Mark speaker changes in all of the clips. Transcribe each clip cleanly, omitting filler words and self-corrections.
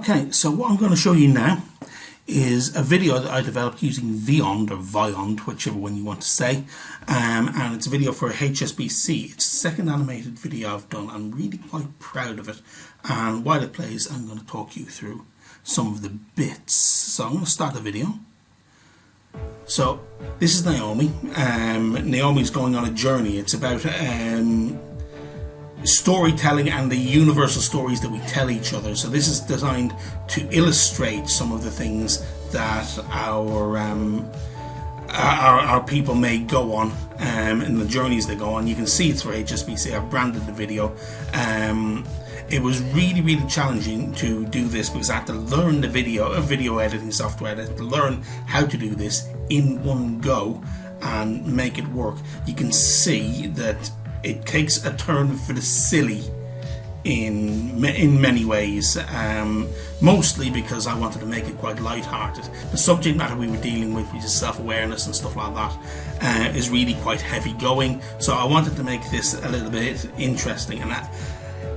Speaker 1: Okay, so what I'm going to show you now is a video that I developed using Vyond or Vyond, whichever one you want to say, and it's a video for HSBC. It's the second animated video I've done. I'm really quite proud of it, and while it plays I'm going to talk you through some of the bits. So I'm going to start the video. So this is Naomi. Naomi's going on a journey. It's about storytelling and the universal stories that we tell each other. So this is designed to illustrate some of the things that our people may go on and the journeys they go on. You can see it's for HSBC. I've branded the video. It was really challenging to do this because I had to learn the video editing software. I had to learn how to do this in one go and make it work. You can see that it takes a turn for the silly in many ways, mostly because I wanted to make it quite light-hearted. The subject matter we were dealing with, which is self-awareness and stuff like that, is really quite heavy-going, so I wanted to make this a little bit interesting. And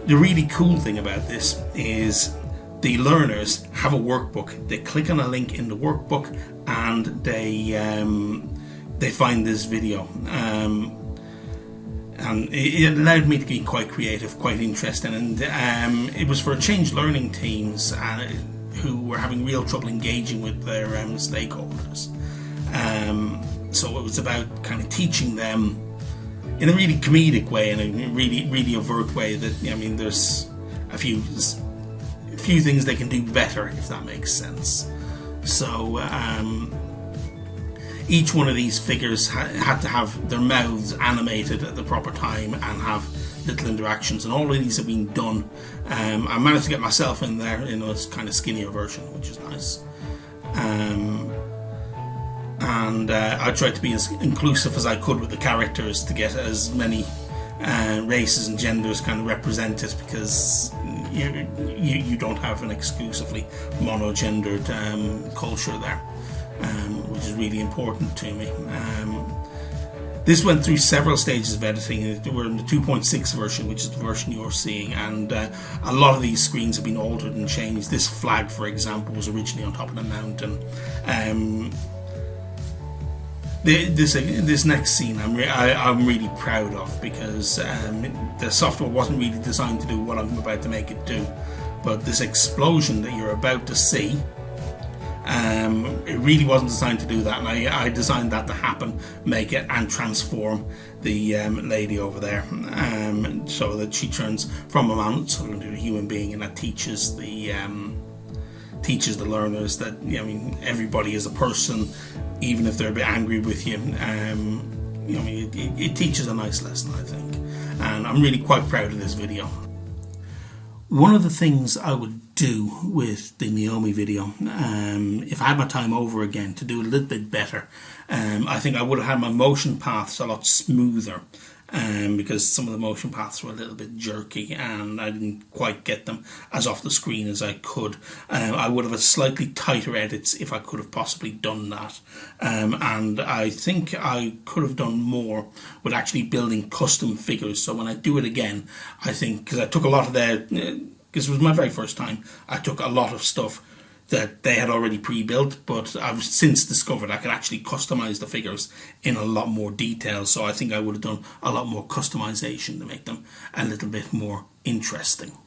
Speaker 1: the really cool thing about this is the learners have a workbook. They click on a link in the workbook and they find this video. And it allowed me to be quite creative, quite interesting, and it was for change learning teams who were having real trouble engaging with their stakeholders. So it was about kind of teaching them in a really comedic way, in a really overt way, that, I mean, there's a few things they can do better, if that makes sense. So each one of these figures had to have their mouths animated at the proper time and have little interactions, and all of these have been done. I managed to get myself in there in a kind of skinnier version, which is nice. And I tried to be as inclusive as I could with the characters to get as many races and genders kind of represented, because you don't have an exclusively monogendered culture there. Which is really important to me. This went through several stages of editing. We're in the 2.6 version, which is the version you're seeing, and a lot of these screens have been altered and changed. This flag, for example, was originally on top of the mountain. This next scene I'm really proud of, because the software wasn't really designed to do what I'm about to make it do, but this explosion that you're about to see, it really wasn't designed to do that, and I designed that to happen, make it and transform the lady over there, so that she turns from a monster into a human being, and that teaches the learners that, I mean, everybody is a person, even if they're a bit angry with you. It teaches a nice lesson, I think, and I'm really quite proud of this video. One of the things I would do with the Naomi video, if I had my time over again to do a little bit better, I think I would have had my motion paths a lot smoother, because some of the motion paths were a little bit jerky and I didn't quite get them as off the screen as I could. I would have had slightly tighter edits if I could have possibly done that, and I think I could have done more with actually building custom figures. So when I do it again, I think, because I took a lot of because it was my very first time, I took a lot of stuff that they had already pre-built, but I've since discovered I could actually customize the figures in a lot more detail, so I think I would have done a lot more customization to make them a little bit more interesting.